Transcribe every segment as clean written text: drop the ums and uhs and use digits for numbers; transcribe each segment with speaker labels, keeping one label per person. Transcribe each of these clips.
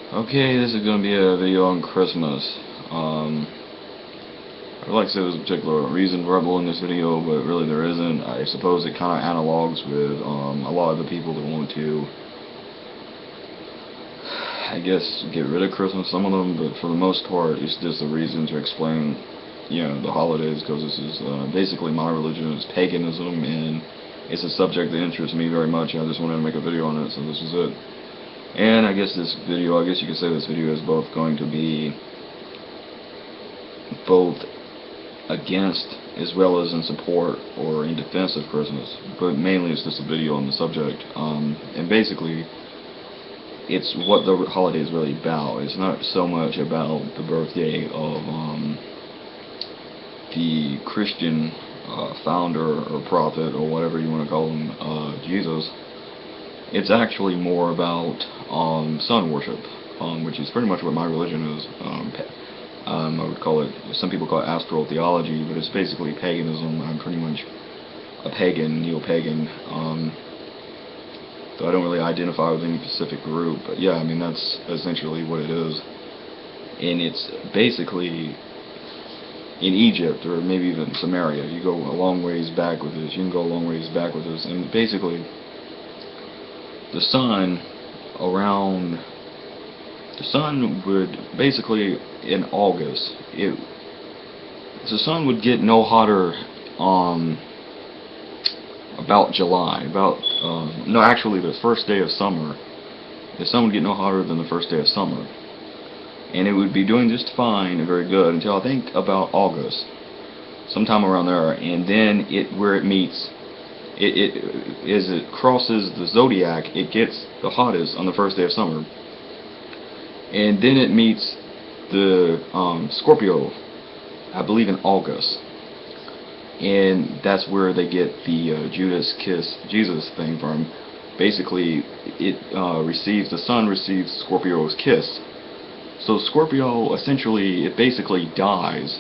Speaker 1: Okay, this is going to be a video on Christmas. I'd like to say there's a particular reason for uploading this video, but really there isn't. I suppose it kind of analogs with a lot of the people that want to, I guess, get rid of Christmas, some of them, but for the most part it's just a reason to explain, the holidays, because this is basically my religion is paganism, and it's a subject that interests me very much, and I just wanted to make a video on it, so this is it. And I guess this video, I guess you could say this video is both going to be both against as well as in support or in defense of Christmas, but mainly it's just a video on the subject. And basically it's what the holiday is really about. It's not so much about the birthday of the Christian founder or prophet or whatever you want to call him, Jesus. It's actually more about sun worship, which is pretty much what my religion is. I would call it, some people call it astral theology, but it's basically paganism. I'm pretty much a pagan, neo-pagan, though I don't really identify with any specific group, but yeah, I mean, that's essentially what it is. And it's basically in Egypt, or maybe even Samaria. You go a long ways back with this, you can go a long ways back with this, and basically the sun would basically in August, the sun would get no hotter about July, no, actually the first day of summer. The sun would get no hotter than the first day of summer, and it would be doing just fine and very good until I think about August, sometime around there, and then where it meets, as it crosses the zodiac, it gets the hottest on the first day of summer, and then it meets the Scorpio, I believe in August, and that's where they get the Judas kiss Jesus thing from. Basically, the sun receives Scorpio's kiss. So Scorpio, essentially, it basically dies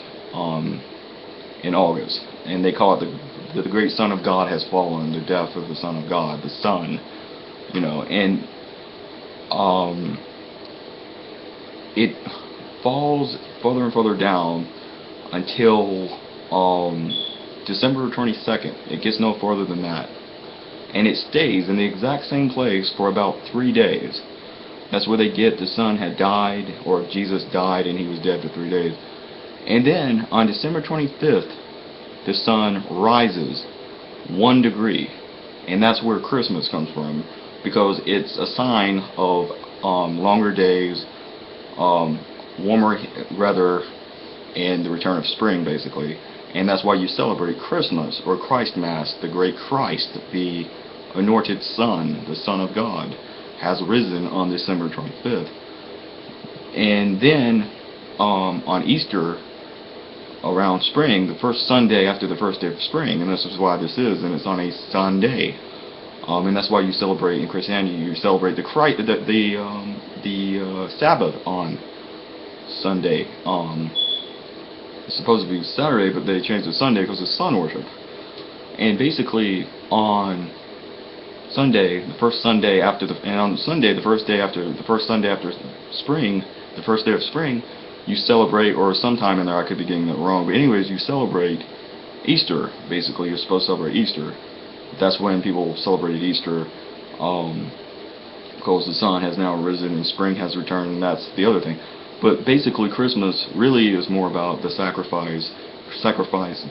Speaker 1: in August, and they call it the great Son of God has fallen, the death of the Son of God, the sun, and it falls further and further down until December 22nd. It gets no further than that, and it stays in the exact same place for about 3 days. That's where they get the sun had died, or Jesus died and he was dead for 3 days. And then on December 25th, the sun rises 1 degree, and that's where Christmas comes from, because it's a sign of longer days, warmer weather, and the return of spring, basically. And that's why you celebrate Christmas, or Christmas. The great Christ, the anointed Son, the Son of God, has risen on December 25th. And then on Easter, around spring, the first Sunday after the first day of spring, and this is why this is, and it's on a Sunday, and that's why you celebrate in Christianity. You celebrate the Sabbath on Sunday. It's supposed to be Saturday, but they changed it to Sunday because it's sun worship. And basically, on Sunday, the first Sunday after on Sunday, the first Sunday after spring, the first day of spring, you celebrate, or sometime in there, I could be getting that wrong, but anyways, you celebrate Easter. Basically, you're supposed to celebrate Easter. That's when people celebrated Easter, because the sun has now risen and spring has returned, and that's the other thing. But basically, Christmas really is more about the sacrifice,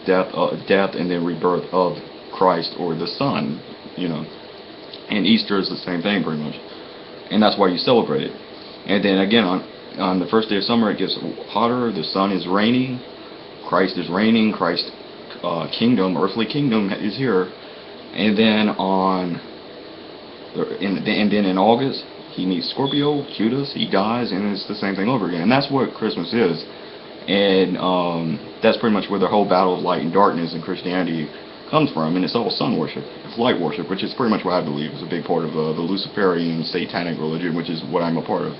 Speaker 1: death, and then rebirth of Christ, or the sun, And Easter is the same thing, pretty much, and that's why you celebrate it. And then again, on the first day of summer, it gets hotter, the sun is reigning, Christ is reigning, Christ's kingdom, earthly kingdom is here. And then in August, he meets Scorpio, Judas, he dies, and it's the same thing over again. And that's what Christmas is. And that's pretty much where the whole battle of light and darkness in Christianity comes from, and it's all sun worship. It's light worship, which is pretty much what I believe is a big part of the Luciferian satanic religion, which is what I'm a part of.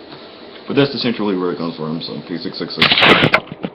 Speaker 1: But that's essentially where it comes from, so P666.